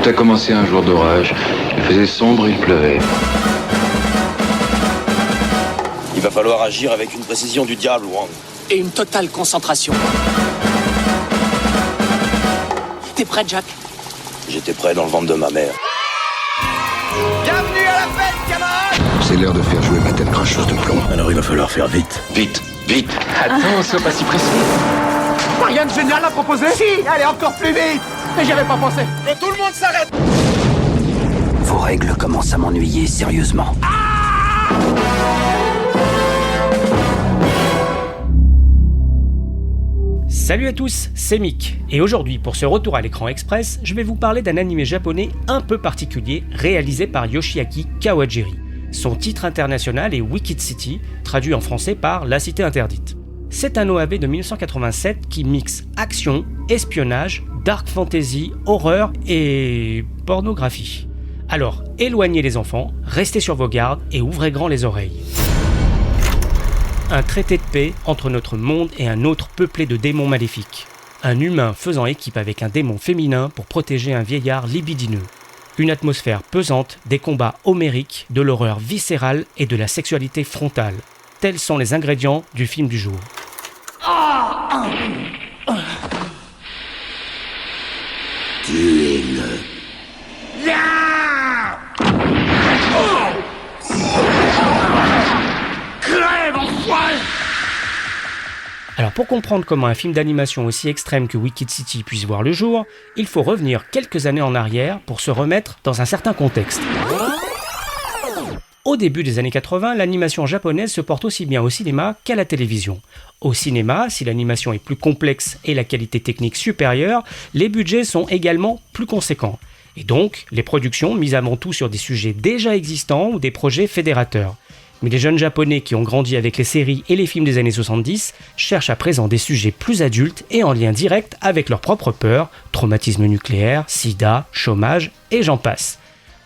Tout a commencé un jour d'orage. Il faisait sombre et il pleuvait. Il va falloir agir avec une précision du diable, Wang. Et une totale concentration. T'es prêt, Jack? J'étais prêt dans le ventre de ma mère. Bienvenue à la fête, camarades! C'est l'heure de faire jouer ma tête cracheuse de plomb. Alors il va falloir faire vite. Vite, vite. Attends, sois pas si pressé. Rien de génial à proposer? Si, allez encore plus vite! Mais j'y avais pas pensé. Que tout le monde s'arrête! Vos règles commencent à m'ennuyer sérieusement. Salut à tous, c'est Mick, et aujourd'hui pour ce retour à l'écran express, je vais vous parler d'un animé japonais un peu particulier réalisé par Yoshiaki Kawajiri. Son titre international est Wicked City, traduit en français par La Cité Interdite. C'est un OAV de 1987 qui mixe action, espionnage, dark fantasy, horreur et pornographie. Alors, éloignez les enfants, restez sur vos gardes et ouvrez grand les oreilles. Un traité de paix entre notre monde et un autre peuplé de démons maléfiques. Un humain faisant équipe avec un démon féminin pour protéger un vieillard libidineux. Une atmosphère pesante, des combats homériques, de l'horreur viscérale et de la sexualité frontale. Tels sont les ingrédients du film du jour. Tuez-le. Alors pour comprendre comment un film d'animation aussi extrême que Wicked City puisse voir le jour, il faut revenir quelques années en arrière pour se remettre dans un certain contexte. Au début des années 80, l'animation japonaise se porte aussi bien au cinéma qu'à la télévision. Au cinéma, si l'animation est plus complexe et la qualité technique supérieure, les budgets sont également plus conséquents. Et donc, les productions misent avant tout sur des sujets déjà existants ou des projets fédérateurs. Mais les jeunes japonais qui ont grandi avec les séries et les films des années 70 cherchent à présent des sujets plus adultes et en lien direct avec leurs propres peurs, traumatisme nucléaire, sida, chômage et j'en passe.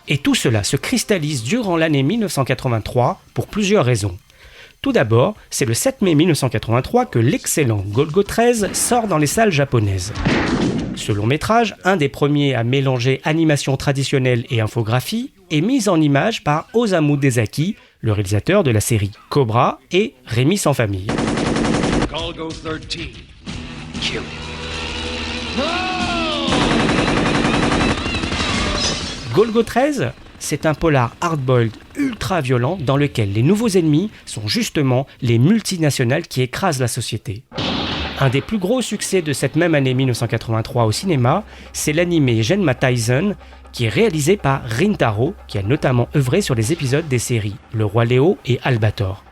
Et tout cela se cristallise durant l'année 1983 pour plusieurs raisons. Tout d'abord, c'est le 7 mai 1983 que l'excellent Golgo 13 sort dans les salles japonaises. Ce long métrage, un des premiers à mélanger animation traditionnelle et infographie, est mis en image par Osamu Dezaki, le réalisateur de la série Cobra et Rémi sans famille. Golgo 13. Kill him. Golgo 13, c'est un polar hard-boiled ultra violent dans lequel les nouveaux ennemis sont justement les multinationales qui écrasent la société. Un des plus gros succès de cette même année 1983 au cinéma, c'est l'animé Genma Taizen, qui est réalisé par Rintaro, qui a notamment œuvré sur les épisodes des séries Le Roi Léo et Albator.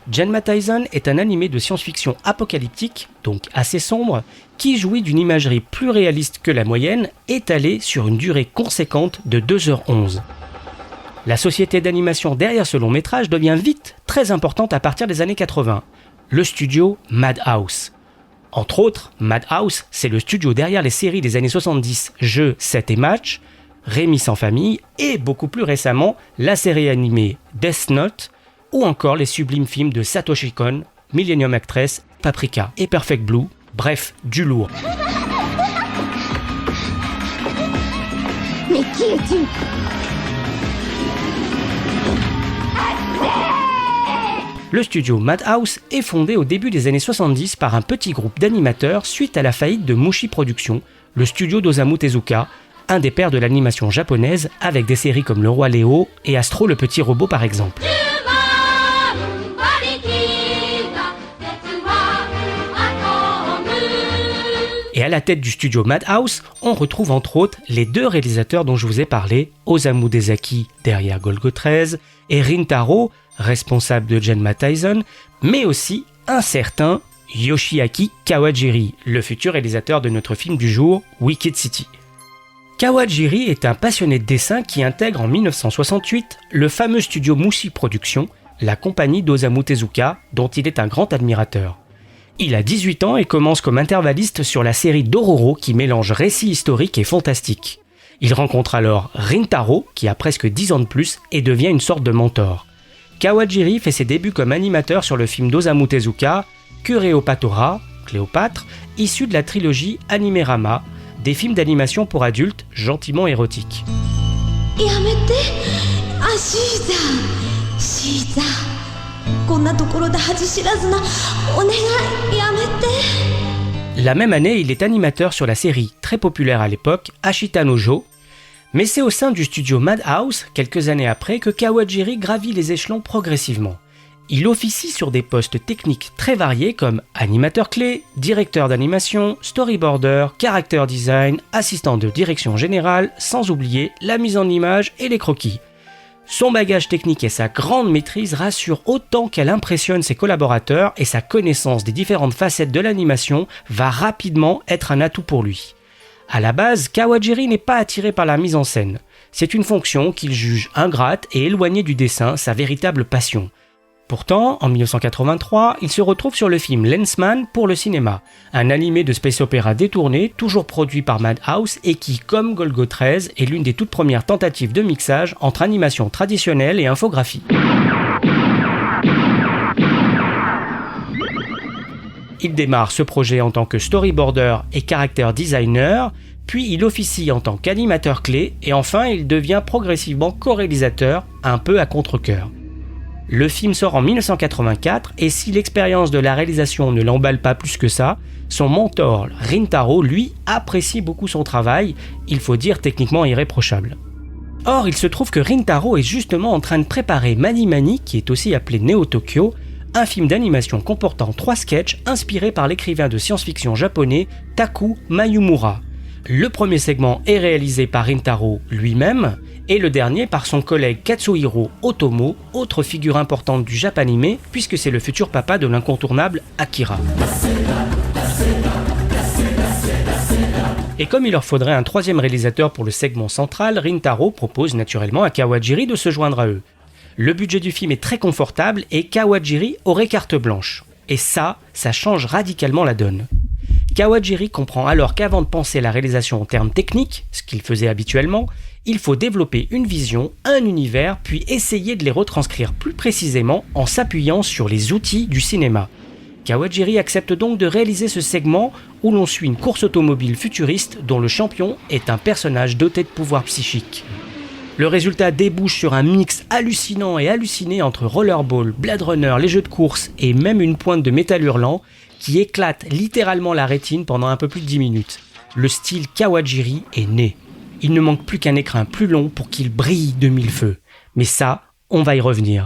Genma Taizen est un animé de science-fiction apocalyptique, donc assez sombre, qui jouit d'une imagerie plus réaliste que la moyenne, étalée sur une durée conséquente de 2h11. La société d'animation derrière ce long métrage devient vite très importante à partir des années 80, le studio Madhouse. Entre autres, Madhouse, c'est le studio derrière les séries des années 70, Jeux, 7 et Match, Rémi sans famille et beaucoup plus récemment la série animée Death Note ou encore les sublimes films de Satoshi Kon, Millennium Actress, Paprika et Perfect Blue, bref, du lourd. Mais qui es-tu? Le studio Madhouse est fondé au début des années 70 par un petit groupe d'animateurs suite à la faillite de Mushi Productions, le studio d'Osamu Tezuka, un des pères de l'animation japonaise avec des séries comme Le Roi Léo et Astro le Petit Robot par exemple. Et à la tête du studio Madhouse, on retrouve entre autres les deux réalisateurs dont je vous ai parlé, Osamu Dezaki derrière Golgo 13 et Rintaro, responsable de Genma Taizen, mais aussi un certain Yoshiaki Kawajiri, le futur réalisateur de notre film du jour, Wicked City. Kawajiri est un passionné de dessin qui intègre en 1968 le fameux studio Mushi Productions, la compagnie d'Osamu Tezuka, dont il est un grand admirateur. Il a 18 ans et commence comme intervalliste sur la série Dororo qui mélange récits historiques et fantastiques. Il rencontre alors Rintaro, qui a presque 10 ans de plus, et devient une sorte de mentor. Kawajiri fait ses débuts comme animateur sur le film d'Osamu Tezuka, Kureopatora, Cléopâtre, issu de la trilogie Animerama, des films d'animation pour adultes gentiment érotiques. La même année, il est animateur sur la série très populaire à l'époque, Ashita no Jo, mais c'est au sein du studio Madhouse, quelques années après, que Kawajiri gravit les échelons progressivement. Il officie sur des postes techniques très variés comme animateur clé, directeur d'animation, storyboarder, character design, assistant de direction générale, sans oublier la mise en image et les croquis. Son bagage technique et sa grande maîtrise rassurent autant qu'elle impressionne ses collaborateurs et sa connaissance des différentes facettes de l'animation va rapidement être un atout pour lui. À la base, Kawajiri n'est pas attiré par la mise en scène. C'est une fonction qu'il juge ingrate et éloignée du dessin, sa véritable passion. Pourtant, en 1983, il se retrouve sur le film Lensman pour le cinéma, un animé de space opéra détourné, toujours produit par Madhouse et qui, comme Golgo 13, est l'une des toutes premières tentatives de mixage entre animation traditionnelle et infographie. Il démarre ce projet en tant que storyboarder et character designer, puis il officie en tant qu'animateur clé et enfin il devient progressivement co-réalisateur, un peu à contre-cœur. Le film sort en 1984 et si l'expérience de la réalisation ne l'emballe pas plus que ça, son mentor Rintaro, lui, apprécie beaucoup son travail, il faut dire techniquement irréprochable. Or, il se trouve que Rintaro est justement en train de préparer Mani Mani, qui est aussi appelé Neo Tokyo, un film d'animation comportant 3 sketchs inspirés par l'écrivain de science-fiction japonais Taku Mayumura. Le premier segment est réalisé par Rintaro lui-même, et le dernier par son collègue Katsuhiro Otomo, autre figure importante du Japanime, puisque c'est le futur papa de l'incontournable Akira. Et comme il leur faudrait un troisième réalisateur pour le segment central, Rintaro propose naturellement à Kawajiri de se joindre à eux. Le budget du film est très confortable et Kawajiri aurait carte blanche. Et ça change radicalement la donne. Kawajiri comprend alors qu'avant de penser la réalisation en termes techniques, ce qu'il faisait habituellement, il faut développer une vision, un univers, puis essayer de les retranscrire plus précisément en s'appuyant sur les outils du cinéma. Kawajiri accepte donc de réaliser ce segment où l'on suit une course automobile futuriste dont le champion est un personnage doté de pouvoirs psychiques. Le résultat débouche sur un mix hallucinant et halluciné entre Rollerball, Blade Runner, les jeux de course et même une pointe de métal hurlant qui éclate littéralement la rétine pendant un peu plus de 10 minutes. Le style Kawajiri est né. Il ne manque plus qu'un écrin plus long pour qu'il brille de mille feux. Mais ça, on va y revenir.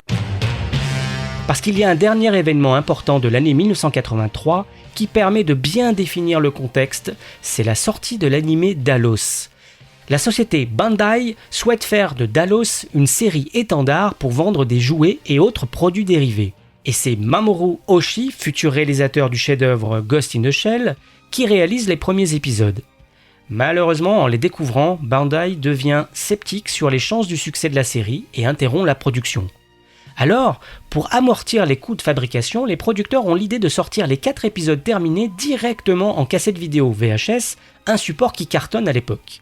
Parce qu'il y a un dernier événement important de l'année 1983 qui permet de bien définir le contexte, c'est la sortie de l'animé Dallos. La société Bandai souhaite faire de Dallos une série étendard pour vendre des jouets et autres produits dérivés. Et c'est Mamoru Oshii, futur réalisateur du chef-d'œuvre Ghost in the Shell, qui réalise les premiers épisodes. Malheureusement, en les découvrant, Bandai devient sceptique sur les chances du succès de la série et interrompt la production. Alors, pour amortir les coûts de fabrication, les producteurs ont l'idée de sortir les 4 épisodes terminés directement en cassette vidéo VHS, un support qui cartonne à l'époque.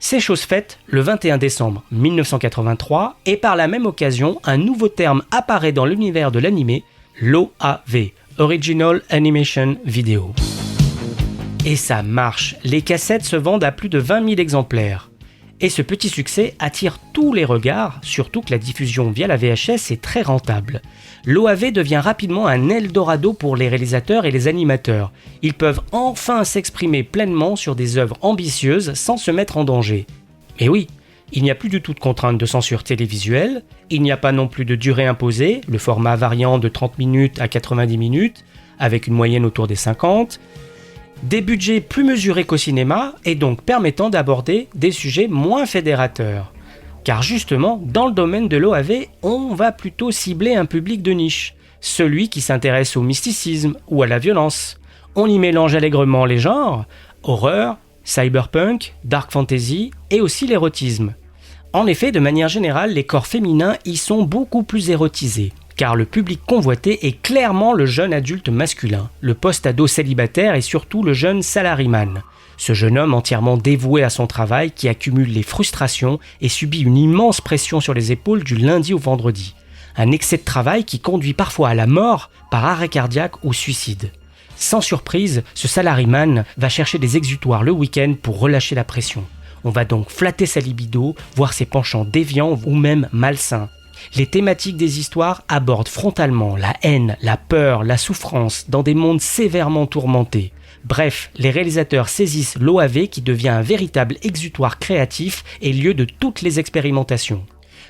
C'est chose faite le 21 décembre 1983 et par la même occasion, un nouveau terme apparaît dans l'univers de l'animé, l'OAV, Original Animation Video. Et ça marche, les cassettes se vendent à plus de 20 000 exemplaires. Et ce petit succès attire tous les regards, surtout que la diffusion via la VHS est très rentable. L'OAV devient rapidement un Eldorado pour les réalisateurs et les animateurs. Ils peuvent enfin s'exprimer pleinement sur des œuvres ambitieuses sans se mettre en danger. Mais oui, il n'y a plus du tout de contrainte de censure télévisuelle, il n'y a pas non plus de durée imposée, le format variant de 30 minutes à 90 minutes, avec une moyenne autour des 50, des budgets plus mesurés qu'au cinéma et donc permettant d'aborder des sujets moins fédérateurs. Car justement, dans le domaine de l'OAV, on va plutôt cibler un public de niche, celui qui s'intéresse au mysticisme ou à la violence. On y mélange allègrement les genres, horreur, cyberpunk, dark fantasy et aussi l'érotisme. En effet, de manière générale, les corps féminins y sont beaucoup plus érotisés. Car le public convoité est clairement le jeune adulte masculin, le post-ado célibataire et surtout le jeune salaryman. Ce jeune homme entièrement dévoué à son travail qui accumule les frustrations et subit une immense pression sur les épaules du lundi au vendredi. Un excès de travail qui conduit parfois à la mort par arrêt cardiaque ou suicide. Sans surprise, ce salaryman va chercher des exutoires le week-end pour relâcher la pression. On va donc flatter sa libido, voir ses penchants déviants ou même malsains. Les thématiques des histoires abordent frontalement la haine, la peur, la souffrance dans des mondes sévèrement tourmentés. Bref, les réalisateurs saisissent l'OAV qui devient un véritable exutoire créatif et lieu de toutes les expérimentations.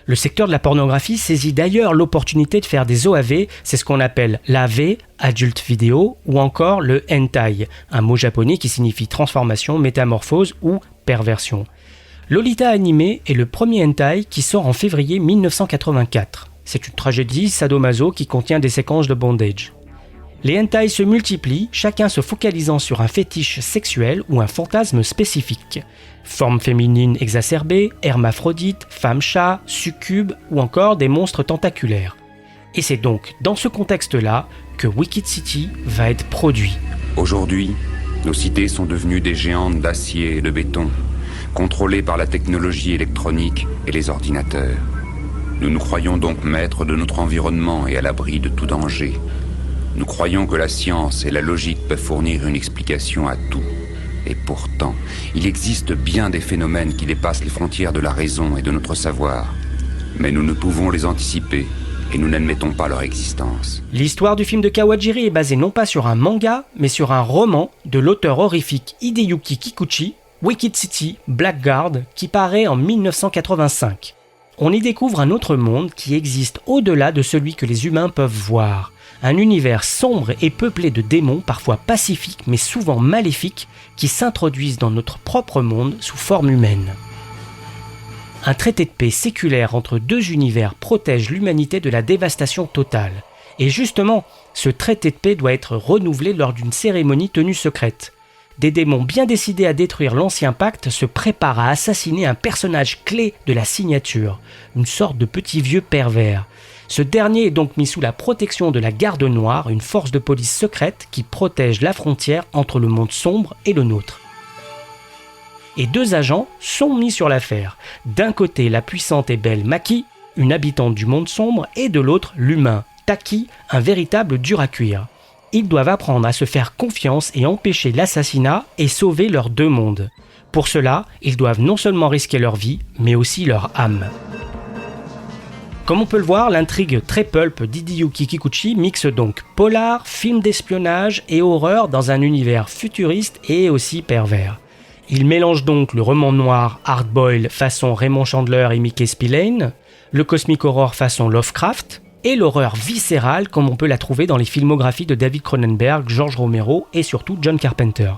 Le secteur de la pornographie saisit d'ailleurs l'opportunité de faire des OAV, c'est ce qu'on appelle l'AV, Adult Video, ou encore le hentai, un mot japonais qui signifie transformation, métamorphose ou perversion. Lolita Anime est le premier hentai qui sort en février 1984. C'est une tragédie sadomaso qui contient des séquences de bondage. Les hentai se multiplient, chacun se focalisant sur un fétiche sexuel ou un fantasme spécifique. Formes féminines exacerbées, hermaphrodites, femmes-chats, succubes ou encore des monstres tentaculaires. Et c'est donc dans ce contexte-là que Wicked City va être produit. Aujourd'hui, nos cités sont devenues des géantes d'acier et de béton, contrôlées par la technologie électronique et les ordinateurs. Nous nous croyons donc maîtres de notre environnement et à l'abri de tout danger. Nous croyons que la science et la logique peuvent fournir une explication à tout. Et pourtant, il existe bien des phénomènes qui dépassent les frontières de la raison et de notre savoir. Mais nous ne pouvons les anticiper et nous n'admettons pas leur existence. L'histoire du film de Kawajiri est basée non pas sur un manga, mais sur un roman de l'auteur horrifique Hideyuki Kikuchi, Wicked City, Blackguard, qui paraît en 1985. On y découvre un autre monde qui existe au-delà de celui que les humains peuvent voir. Un univers sombre et peuplé de démons parfois pacifiques mais souvent maléfiques qui s'introduisent dans notre propre monde sous forme humaine. Un traité de paix séculaire entre deux univers protège l'humanité de la dévastation totale. Et justement, ce traité de paix doit être renouvelé lors d'une cérémonie tenue secrète. Des démons bien décidés à détruire l'ancien pacte se préparent à assassiner un personnage clé de la signature, une sorte de petit vieux pervers. Ce dernier est donc mis sous la protection de la Garde Noire, une force de police secrète qui protège la frontière entre le monde sombre et le nôtre. Et deux agents sont mis sur l'affaire. D'un côté, la puissante et belle Maki, une habitante du monde sombre, et de l'autre, l'humain, Taki, un véritable dur à cuire. Ils doivent apprendre à se faire confiance et empêcher l'assassinat et sauver leurs deux mondes. Pour cela, ils doivent non seulement risquer leur vie, mais aussi leur âme. Comme on peut le voir, l'intrigue très pulp d'Hideyuki Kikuchi mixe donc polar, film d'espionnage et horreur dans un univers futuriste et aussi pervers. Il mélange donc le roman noir hard-boiled façon Raymond Chandler et Mickey Spillane, le cosmic horror façon Lovecraft, et l'horreur viscérale comme on peut la trouver dans les filmographies de David Cronenberg, George Romero et surtout John Carpenter.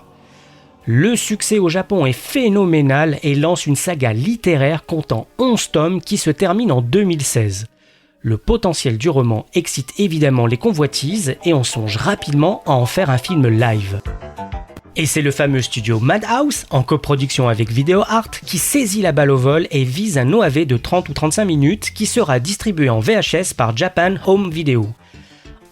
Le succès au Japon est phénoménal et lance une saga littéraire comptant 11 tomes qui se termine en 2016. Le potentiel du roman excite évidemment les convoitises et on songe rapidement à en faire un film live. Et c'est le fameux studio Madhouse, en coproduction avec Video Art, qui saisit la balle au vol et vise un OAV de 30 ou 35 minutes qui sera distribué en VHS par Japan Home Video.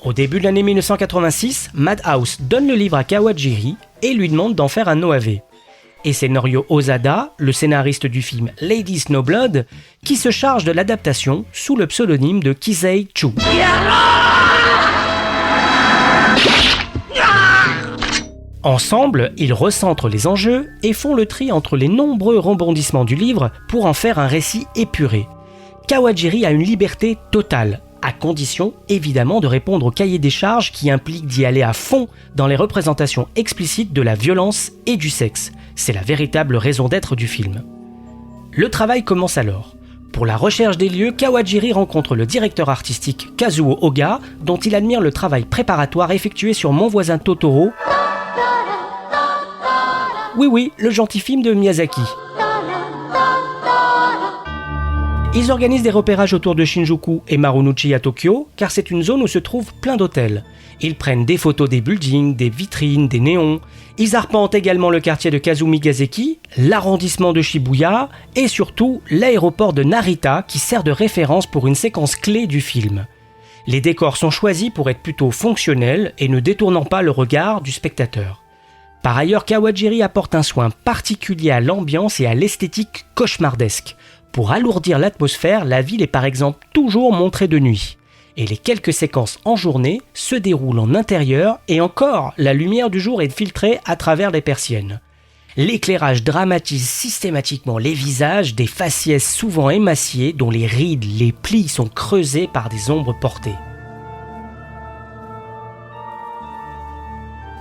Au début de l'année 1986, Madhouse donne le livre à Kawajiri et lui demande d'en faire un OAV. Et c'est Norio Ozada, le scénariste du film Lady Snowblood, qui se charge de l'adaptation sous le pseudonyme de Kisei Chu. Ensemble, ils recentrent les enjeux et font le tri entre les nombreux rebondissements du livre pour en faire un récit épuré. Kawajiri a une liberté totale, à condition évidemment de répondre au cahier des charges qui implique d'y aller à fond dans les représentations explicites de la violence et du sexe. C'est la véritable raison d'être du film. Le travail commence alors. Pour la recherche des lieux, Kawajiri rencontre le directeur artistique Kazuo Oga, dont il admire le travail préparatoire effectué sur Mon voisin Totoro. Oui, le gentil film de Miyazaki. Ils organisent des repérages autour de Shinjuku et Marunouchi à Tokyo, car c'est une zone où se trouvent plein d'hôtels. Ils prennent des photos des buildings, des vitrines, des néons. Ils arpentent également le quartier de Kazumi-Gazeki, l'arrondissement de Shibuya et surtout l'aéroport de Narita qui sert de référence pour une séquence clé du film. Les décors sont choisis pour être plutôt fonctionnels et ne détournant pas le regard du spectateur. Par ailleurs, Kawajiri apporte un soin particulier à l'ambiance et à l'esthétique cauchemardesque. Pour alourdir l'atmosphère, la ville est par exemple toujours montrée de nuit. Et les quelques séquences en journée se déroulent en intérieur et encore, la lumière du jour est filtrée à travers les persiennes. L'éclairage dramatise systématiquement les visages des faciès souvent émaciés dont les rides, les plis sont creusés par des ombres portées.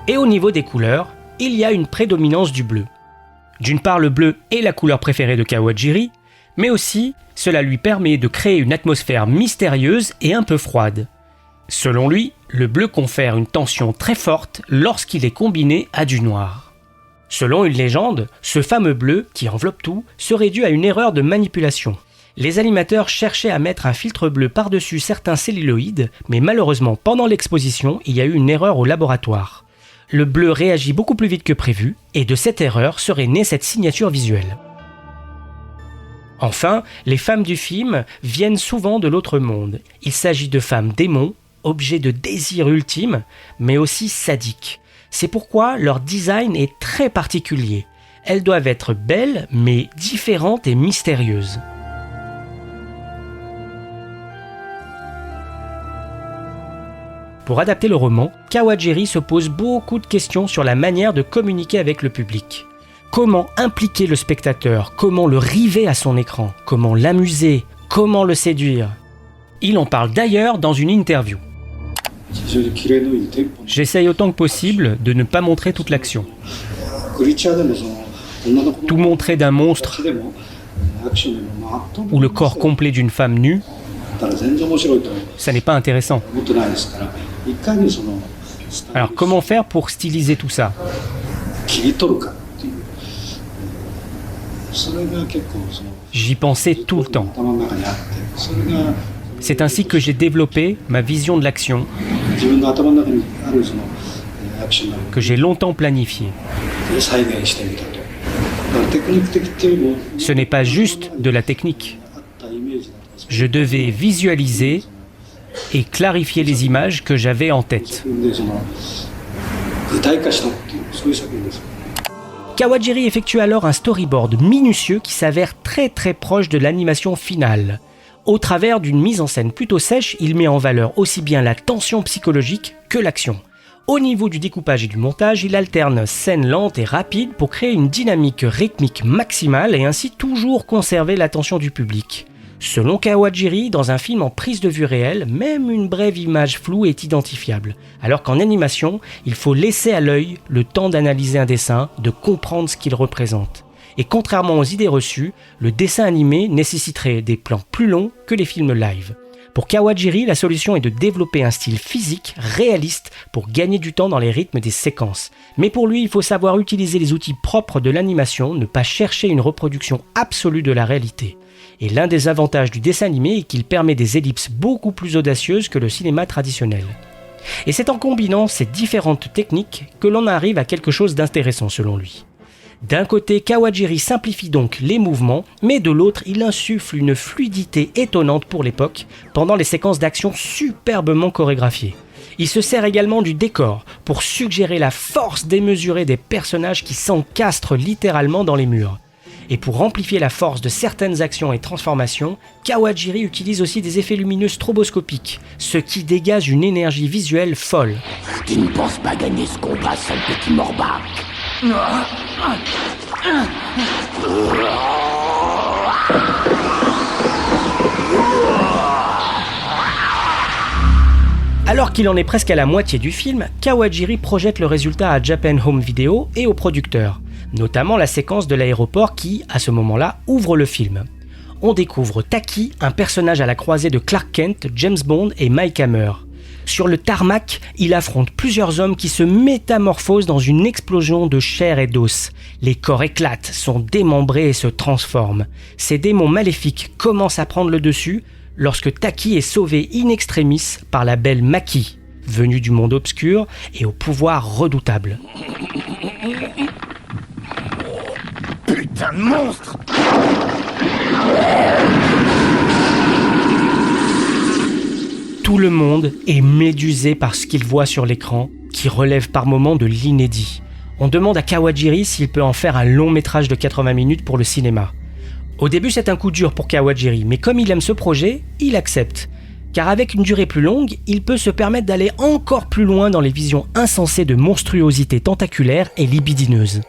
Et au niveau des couleurs, il y a une prédominance du bleu. D'une part, le bleu est la couleur préférée de Kawajiri, mais aussi cela lui permet de créer une atmosphère mystérieuse et un peu froide. Selon lui, le bleu confère une tension très forte lorsqu'il est combiné à du noir. Selon une légende, ce fameux bleu qui enveloppe tout serait dû à une erreur de manipulation. Les animateurs cherchaient à mettre un filtre bleu par-dessus certains celluloïdes, mais malheureusement pendant l'exposition, il y a eu une erreur au laboratoire. Le bleu réagit beaucoup plus vite que prévu, et de cette erreur serait née cette signature visuelle. Enfin, les femmes du film viennent souvent de l'autre monde. Il s'agit de femmes démons, objets de désir ultime, mais aussi sadiques. C'est pourquoi leur design est très particulier. Elles doivent être belles, mais différentes et mystérieuses. Pour adapter le roman, Kawajiri se pose beaucoup de questions sur la manière de communiquer avec le public. Comment impliquer le spectateur? Comment le river à son écran? Comment l'amuser? Comment le séduire? Il en parle d'ailleurs dans une interview. J'essaye autant que possible de ne pas montrer toute l'action. Tout montrer d'un monstre ou le corps complet d'une femme nue, ça n'est pas intéressant. Alors comment faire pour styliser tout ça? J'y pensais tout le temps. C'est ainsi que j'ai développé ma vision de l'action, que j'ai longtemps planifiée. Ce n'est pas juste de la technique. Je devais visualiser et clarifier les images que j'avais en tête. Kawajiri effectue alors un storyboard minutieux qui s'avère très très proche de l'animation finale. Au travers d'une mise en scène plutôt sèche, il met en valeur aussi bien la tension psychologique que l'action. Au niveau du découpage et du montage, il alterne scènes lentes et rapides pour créer une dynamique rythmique maximale et ainsi toujours conserver l'attention du public. Selon Kawajiri, dans un film en prise de vue réelle, même une brève image floue est identifiable, alors qu'en animation, il faut laisser à l'œil le temps d'analyser un dessin, de comprendre ce qu'il représente. Et contrairement aux idées reçues, le dessin animé nécessiterait des plans plus longs que les films live. Pour Kawajiri, la solution est de développer un style physique réaliste pour gagner du temps dans les rythmes des séquences. Mais pour lui, il faut savoir utiliser les outils propres de l'animation, ne pas chercher une reproduction absolue de la réalité. Et l'un des avantages du dessin animé est qu'il permet des ellipses beaucoup plus audacieuses que le cinéma traditionnel. Et c'est en combinant ces différentes techniques que l'on arrive à quelque chose d'intéressant selon lui. D'un côté, Kawajiri simplifie donc les mouvements, mais de l'autre, il insuffle une fluidité étonnante pour l'époque, pendant les séquences d'action superbement chorégraphiées. Il se sert également du décor pour suggérer la force démesurée des personnages qui s'encastrent littéralement dans les murs. Et pour amplifier la force de certaines actions et transformations, Kawajiri utilise aussi des effets lumineux stroboscopiques, ce qui dégage une énergie visuelle folle. Tu ne penses pas gagner ce combat, sale petit morbac? Alors qu'il en est presque à la moitié du film, Kawajiri projette le résultat à Japan Home Video et aux producteurs, notamment la séquence de l'aéroport qui, à ce moment-là, ouvre le film. On découvre Taki, un personnage à la croisée de Clark Kent, James Bond et Mike Hammer. Sur le tarmac, il affronte plusieurs hommes qui se métamorphosent dans une explosion de chair et d'os. Les corps éclatent, sont démembrés et se transforment. Ces démons maléfiques commencent à prendre le dessus lorsque Taki est sauvé in extremis par la belle Maki, venue du monde obscur et au pouvoir redoutable. Putain de monstre! Tout le monde est médusé par ce qu'il voit sur l'écran, qui relève par moments de l'inédit. On demande à Kawajiri s'il peut en faire un long métrage de 80 minutes pour le cinéma. Au début, c'est un coup dur pour Kawajiri, mais comme il aime ce projet, il accepte. Car avec une durée plus longue, il peut se permettre d'aller encore plus loin dans les visions insensées de monstruosités tentaculaires et libidineuses.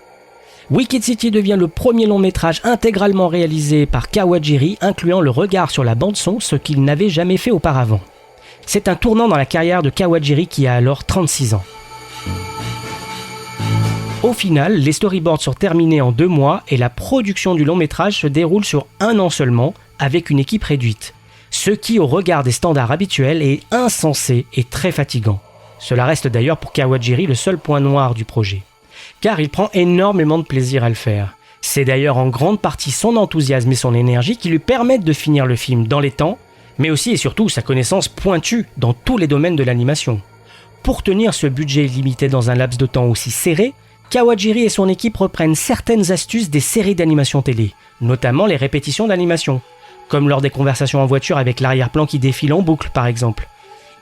Wicked City devient le premier long métrage intégralement réalisé par Kawajiri, incluant le regard sur la bande-son, ce qu'il n'avait jamais fait auparavant. C'est un tournant dans la carrière de Kawajiri qui a alors 36 ans. Au final, les storyboards sont terminés en 2 mois et la production du long métrage se déroule sur 1 an seulement, avec une équipe réduite. Ce qui, au regard des standards habituels, est insensé et très fatigant. Cela reste d'ailleurs pour Kawajiri le seul point noir du projet. Car il prend énormément de plaisir à le faire. C'est d'ailleurs en grande partie son enthousiasme et son énergie qui lui permettent de finir le film dans les temps, mais aussi et surtout sa connaissance pointue dans tous les domaines de l'animation. Pour tenir ce budget limité dans un laps de temps aussi serré, Kawajiri et son équipe reprennent certaines astuces des séries d'animation télé, notamment les répétitions d'animation, comme lors des conversations en voiture avec l'arrière-plan qui défile en boucle par exemple.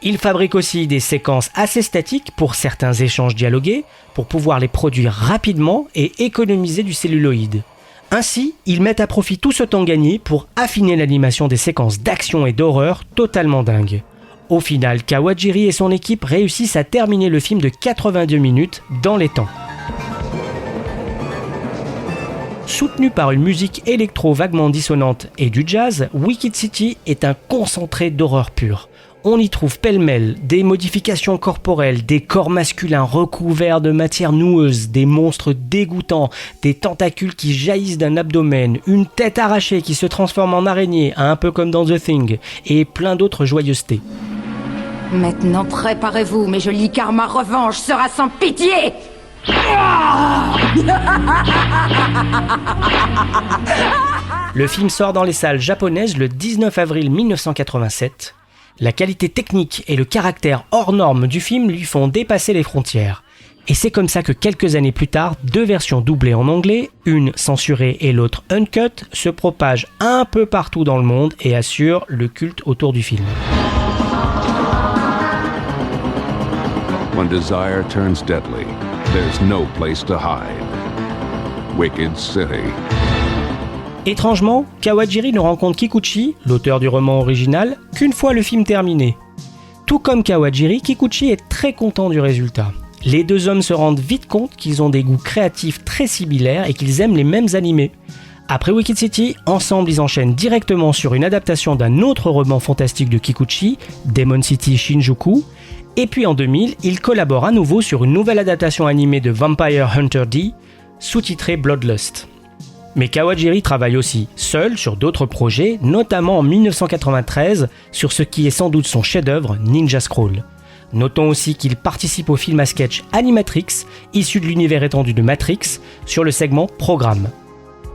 Ils fabriquent aussi des séquences assez statiques pour certains échanges dialogués, pour pouvoir les produire rapidement et économiser du celluloïd. Ainsi, ils mettent à profit tout ce temps gagné pour affiner l'animation des séquences d'action et d'horreur totalement dingues. Au final, Kawajiri et son équipe réussissent à terminer le film de 82 minutes dans les temps. Soutenu par une musique électro vaguement dissonante et du jazz, Wicked City est un concentré d'horreur pure. On y trouve pêle-mêle des modifications corporelles, des corps masculins recouverts de matière noueuse, des monstres dégoûtants, des tentacules qui jaillissent d'un abdomen, une tête arrachée qui se transforme en araignée, un peu comme dans The Thing, et plein d'autres joyeusetés. Maintenant préparez-vous, mes jolis, car ma revanche sera sans pitié. Le film sort dans les salles japonaises le 19 avril 1987. La qualité technique et le caractère hors norme du film lui font dépasser les frontières. Et c'est comme ça que quelques années plus tard, 2 versions doublées en anglais, une censurée et l'autre uncut, se propagent un peu partout dans le monde et assurent le culte autour du film. When desire turns deadly, there's no place to hide. Wicked City. Étrangement, Kawajiri ne rencontre Kikuchi, l'auteur du roman original, qu'une fois le film terminé. Tout comme Kawajiri, Kikuchi est très content du résultat. Les 2 hommes se rendent vite compte qu'ils ont des goûts créatifs très similaires et qu'ils aiment les mêmes animés. Après Wicked City, ensemble ils enchaînent directement sur une adaptation d'un autre roman fantastique de Kikuchi, Demon City Shinjuku, et puis en 2000, ils collaborent à nouveau sur une nouvelle adaptation animée de Vampire Hunter D, sous-titrée Bloodlust. Mais Kawajiri travaille aussi seul sur d'autres projets, notamment en 1993 sur ce qui est sans doute son chef-d'œuvre Ninja Scroll. Notons aussi qu'il participe au film à sketch Animatrix, issu de l'univers étendu de Matrix, sur le segment Programme.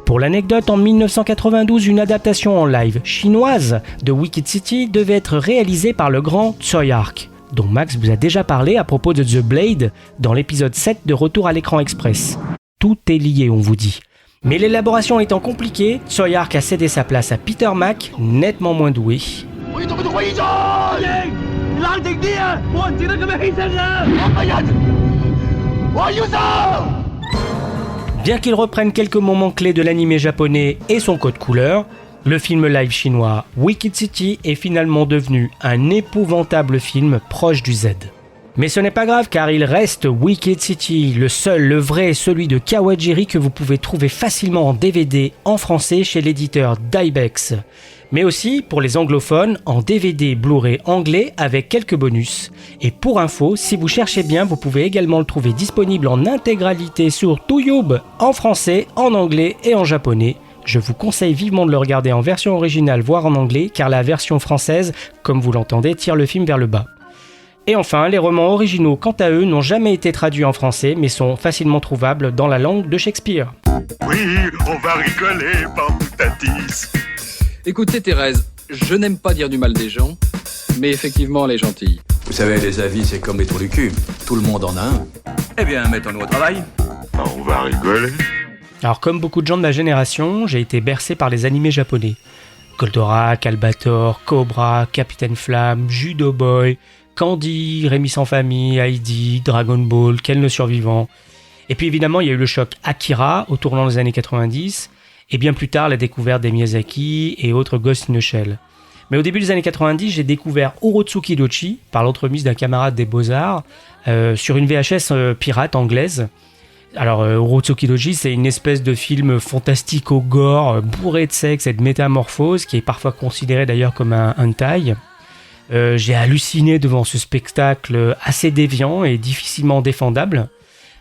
Pour l'anecdote, en 1992, une adaptation en live chinoise de Wicked City devait être réalisée par le grand Tsui Hark, dont Max vous a déjà parlé à propos de The Blade dans l'épisode 7 de Retour à l'écran express. Tout est lié, on vous dit. Mais l'élaboration étant compliquée, Tsui Hark a cédé sa place à Peter Mack, nettement moins doué. Bien qu'il reprenne quelques moments clés de l'anime japonais et son code couleur, le film live chinois Wicked City est finalement devenu un épouvantable film proche du Z. Mais ce n'est pas grave car il reste Wicked City, le seul, le vrai, celui de Kawajiri que vous pouvez trouver facilement en DVD en français chez l'éditeur Dybex. Mais aussi, pour les anglophones, en DVD Blu-ray anglais avec quelques bonus. Et pour info, si vous cherchez bien, vous pouvez également le trouver disponible en intégralité sur Tooyoub, en français, en anglais et en japonais. Je vous conseille vivement de le regarder en version originale, voire en anglais, car la version française, comme vous l'entendez, tire le film vers le bas. Et enfin, les romans originaux, quant à eux, n'ont jamais été traduits en français, mais sont facilement trouvables dans la langue de Shakespeare. Oui, on va rigoler, Pamputatis. Écoutez Thérèse, je n'aime pas dire du mal des gens, mais effectivement elle est gentille. Vous savez, les avis c'est comme les trous du cul, tout le monde en a un. Eh bien, mettons-nous au travail. On va rigoler. Alors comme beaucoup de gens de ma génération, j'ai été bercé par les animés japonais. Goldorak, Albator, Cobra, Capitaine Flamme, Judo Boy, Candy, Rémi sans famille, Heidi, Dragon Ball, Ken le survivant. Et puis évidemment, il y a eu le choc Akira au tournant des années 90, et bien plus tard la découverte des Miyazaki et autres Ghost in the Shell. Mais au début des années 90, j'ai découvert Orotsuki Dochi par l'entremise d'un camarade des Beaux-Arts sur une VHS pirate anglaise. Alors, Orotsuki Dochi, c'est une espèce de film fantastique au gore, bourré de sexe et de métamorphose, qui est parfois considéré d'ailleurs comme un hentai. J'ai halluciné devant ce spectacle assez déviant et difficilement défendable.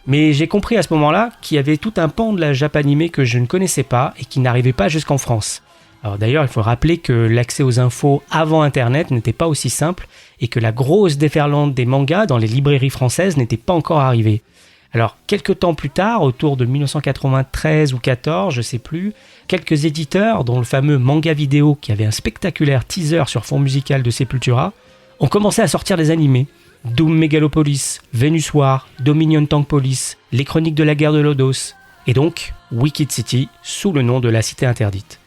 Mais j'ai compris à ce moment-là qu'il y avait tout un pan de la japanimé que je ne connaissais pas et qui n'arrivait pas jusqu'en France. Alors d'ailleurs, il faut rappeler que l'accès aux infos avant Internet n'était pas aussi simple et que la grosse déferlante des mangas dans les librairies françaises n'était pas encore arrivée. Alors, quelques temps plus tard, autour de 1993 ou 14, je sais plus, quelques éditeurs, dont le fameux Manga Vidéo, qui avait un spectaculaire teaser sur fond musical de Sepultura, ont commencé à sortir des animés. Doom Megalopolis, Venus War, Dominion Tank Police, Les Chroniques de la guerre de Lodos, et donc Wicked City, sous le nom de La Cité Interdite.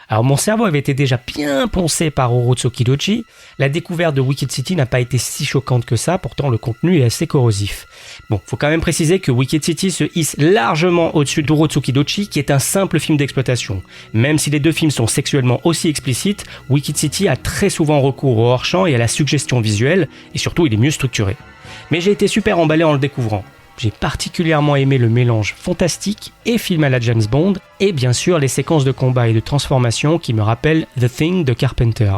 Alors mon cerveau avait été déjà bien poncé par Orotsuki Dochi, la découverte de Wicked City n'a pas été si choquante que ça, pourtant le contenu est assez corrosif. Bon, faut quand même préciser que Wicked City se hisse largement au-dessus d'Orotsuki Dochi, qui est un simple film d'exploitation. Même si les deux films sont sexuellement aussi explicites, Wicked City a très souvent recours au hors-champ et à la suggestion visuelle, et surtout il est mieux structuré. Mais j'ai été super emballé en le découvrant. J'ai particulièrement aimé le mélange fantastique et film à la James Bond, et bien sûr les séquences de combat et de transformation qui me rappellent The Thing de Carpenter.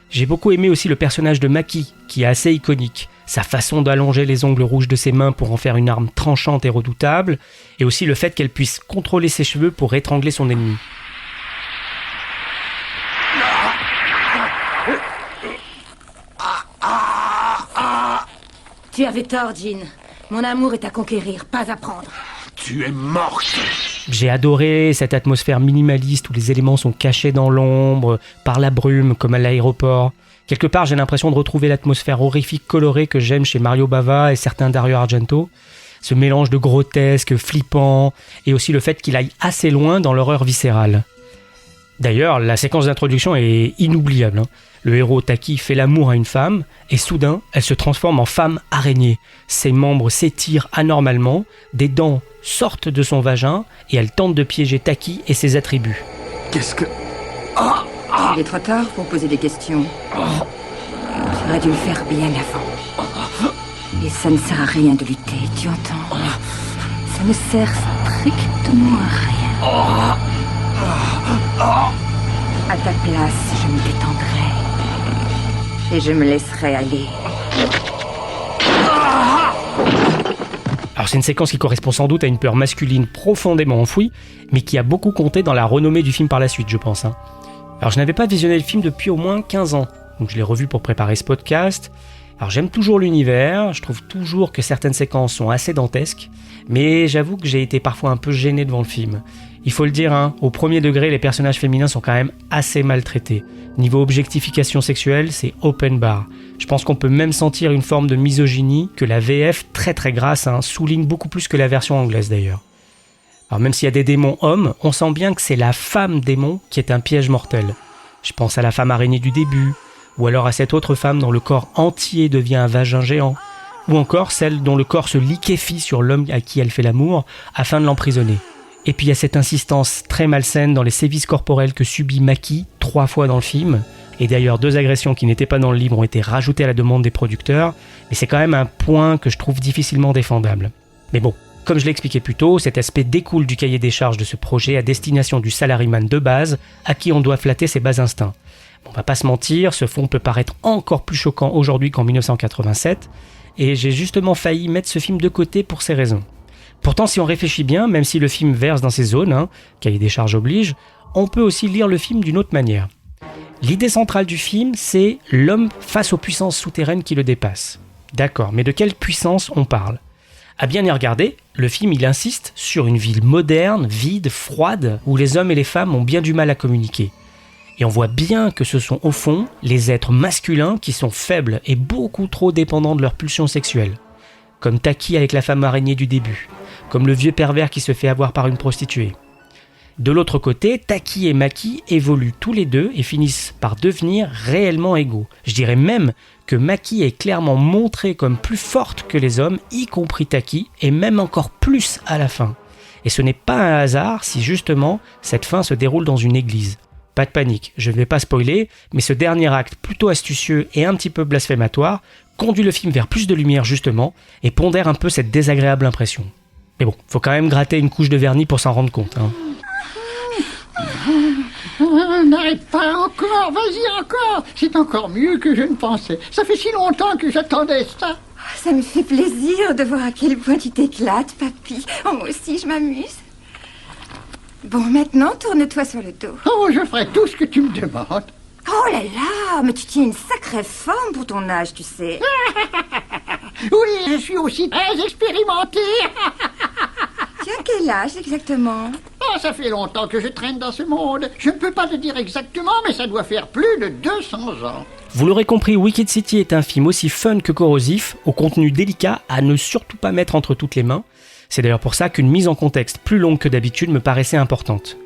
J'ai beaucoup aimé aussi le personnage de Maki, qui est assez iconique, sa façon d'allonger les ongles rouges de ses mains pour en faire une arme tranchante et redoutable, et aussi le fait qu'elle puisse contrôler ses cheveux pour étrangler son ennemi. Tu avais tort, Jean. Mon amour est à conquérir, pas à prendre. Tu es morte. J'ai adoré cette atmosphère minimaliste où les éléments sont cachés dans l'ombre, par la brume, comme à l'aéroport. Quelque part, j'ai l'impression de retrouver l'atmosphère horrifique colorée que j'aime chez Mario Bava et certains Dario Argento. Ce mélange de grotesque, flippant, et aussi le fait qu'il aille assez loin dans l'horreur viscérale. D'ailleurs, la séquence d'introduction est inoubliable. Le héros Taki fait l'amour à une femme, et soudain, elle se transforme en femme araignée. Ses membres s'étirent anormalement, des dents sortent de son vagin, et elle tente de piéger Taki et ses attributs. Qu'est-ce que... Il est trop tard pour poser des questions. Tu aurais dû le faire bien avant. Et ça ne sert à rien de lutter, tu entends? Ça ne sert strictement à rien. À ta place, je me détendrai. Et je me laisserai aller. Alors c'est une séquence qui correspond sans doute à une peur masculine profondément enfouie, mais qui a beaucoup compté dans la renommée du film par la suite, je pense. Alors je n'avais pas visionné le film depuis au moins 15 ans, donc je l'ai revu pour préparer ce podcast. Alors j'aime toujours l'univers, je trouve toujours que certaines séquences sont assez dantesques, mais j'avoue que j'ai été parfois un peu gêné devant le film. Il faut le dire, au premier degré, les personnages féminins sont quand même assez maltraités. Niveau objectification sexuelle, c'est open bar. Je pense qu'on peut même sentir une forme de misogynie que la VF, très très grasse, souligne beaucoup plus que la version anglaise d'ailleurs. Alors même s'il y a des démons hommes, on sent bien que c'est la femme démon qui est un piège mortel. Je pense à la femme araignée du début, ou alors à cette autre femme dont le corps entier devient un vagin géant, ou encore celle dont le corps se liquéfie sur l'homme à qui elle fait l'amour afin de l'emprisonner. Et puis il y a cette insistance très malsaine dans les sévices corporels que subit Maki 3 fois dans le film, et d'ailleurs 2 agressions qui n'étaient pas dans le livre ont été rajoutées à la demande des producteurs, mais c'est quand même un point que je trouve difficilement défendable. Mais bon, comme je l'ai expliqué plus tôt, cet aspect découle du cahier des charges de ce projet à destination du salaryman de base, à qui on doit flatter ses bas instincts. On va pas se mentir, ce fond peut paraître encore plus choquant aujourd'hui qu'en 1987, et j'ai justement failli mettre ce film de côté pour ces raisons. Pourtant, si on réfléchit bien, même si le film verse dans ces zones, cahier des charges oblige, on peut aussi lire le film d'une autre manière. L'idée centrale du film, c'est l'homme face aux puissances souterraines qui le dépassent. D'accord, mais de quelle puissance on parle ? À bien y regarder, le film il insiste sur une ville moderne, vide, froide, où les hommes et les femmes ont bien du mal à communiquer. Et on voit bien que ce sont au fond les êtres masculins qui sont faibles et beaucoup trop dépendants de leur pulsion sexuelle. Comme Taki avec la femme araignée du début, comme le vieux pervers qui se fait avoir par une prostituée. De l'autre côté, Taki et Maki évoluent tous les deux et finissent par devenir réellement égaux. Je dirais même que Maki est clairement montrée comme plus forte que les hommes, y compris Taki, et même encore plus à la fin. Et ce n'est pas un hasard si justement cette fin se déroule dans une église. Pas de panique, je ne vais pas spoiler, mais ce dernier acte plutôt astucieux et un petit peu blasphématoire conduit le film vers plus de lumière justement et pondère un peu cette désagréable impression. Mais bon, faut quand même gratter une couche de vernis pour s'en rendre compte. N'arrête pas encore, vas-y encore. C'est encore mieux que je ne pensais. Ça fait si longtemps que j'attendais ça. Ça me fait plaisir de voir à quel point tu t'éclates, papy. Oh, moi aussi, je m'amuse. Bon, maintenant, tourne-toi sur le dos. Oh, je ferai tout ce que tu me demandes. Oh là là, mais tu tiens une sacrée forme pour ton âge, tu sais. Oui, je suis aussi très expérimenté. Tu as quel âge exactement? Oh, ça fait longtemps que je traîne dans ce monde. Je ne peux pas te dire exactement, mais ça doit faire plus de 200 ans. Vous l'aurez compris, Wicked City est un film aussi fun que corrosif, au contenu délicat à ne surtout pas mettre entre toutes les mains. C'est d'ailleurs pour ça qu'une mise en contexte plus longue que d'habitude me paraissait importante.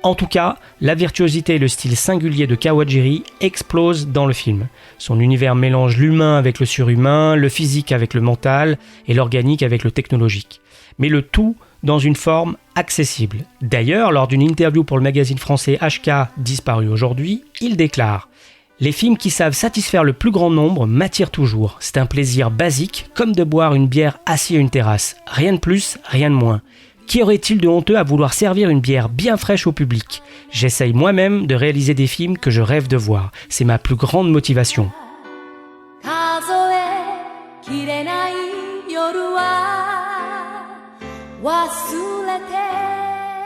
En tout cas, la virtuosité et le style singulier de Kawajiri explosent dans le film. Son univers mélange l'humain avec le surhumain, le physique avec le mental et l'organique avec le technologique. Mais le tout dans une forme accessible. D'ailleurs, lors d'une interview pour le magazine français HK, disparu aujourd'hui, il déclare « Les films qui savent satisfaire le plus grand nombre m'attirent toujours. C'est un plaisir basique, comme de boire une bière assis à une terrasse. Rien de plus, rien de moins. Qu'y aurait-il de honteux à vouloir servir une bière bien fraîche au public ? J'essaye moi-même de réaliser des films que je rêve de voir. C'est ma plus grande motivation. »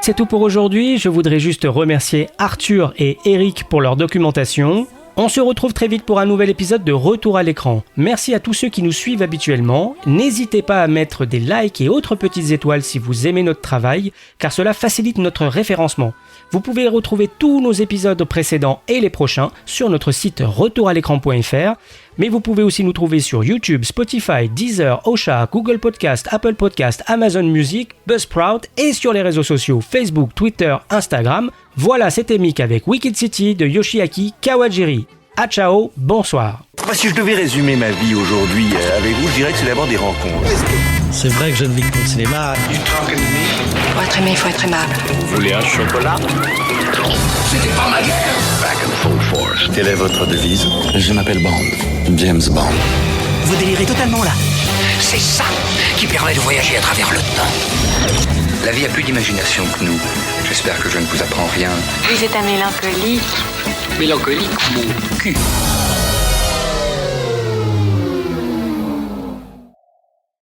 C'est tout pour aujourd'hui. Je voudrais juste remercier Arthur et Eric pour leur documentation. On se retrouve très vite pour un nouvel épisode de Retour à l'écran. Merci à tous ceux qui nous suivent habituellement. N'hésitez pas à mettre des likes et autres petites étoiles si vous aimez notre travail, car cela facilite notre référencement. Vous pouvez retrouver tous nos épisodes précédents et les prochains sur notre site retouralécran.fr. Mais vous pouvez aussi nous trouver sur YouTube, Spotify, Deezer, Ocha, Google Podcast, Apple Podcast, Amazon Music, Buzzsprout et sur les réseaux sociaux Facebook, Twitter, Instagram. Voilà, c'était Mick avec Wicked City de Yoshiaki Kawajiri. A ciao, bonsoir. Si je devais résumer ma vie aujourd'hui avec vous, je dirais que c'est d'abord des rencontres. C'est vrai que je ne vis que pour le cinéma. Pour être aimé, il faut être aimable. Vous voulez un chocolat? C'était pas ma guerre. Back and full force. Quelle est votre devise? Je m'appelle Bond. James Bond. Vous délirez totalement là. C'est ça qui permet de voyager à travers le temps. La vie a plus d'imagination que nous. J'espère que je ne vous apprends rien. Vous êtes un mélancolique. Mélancolique, mon cul.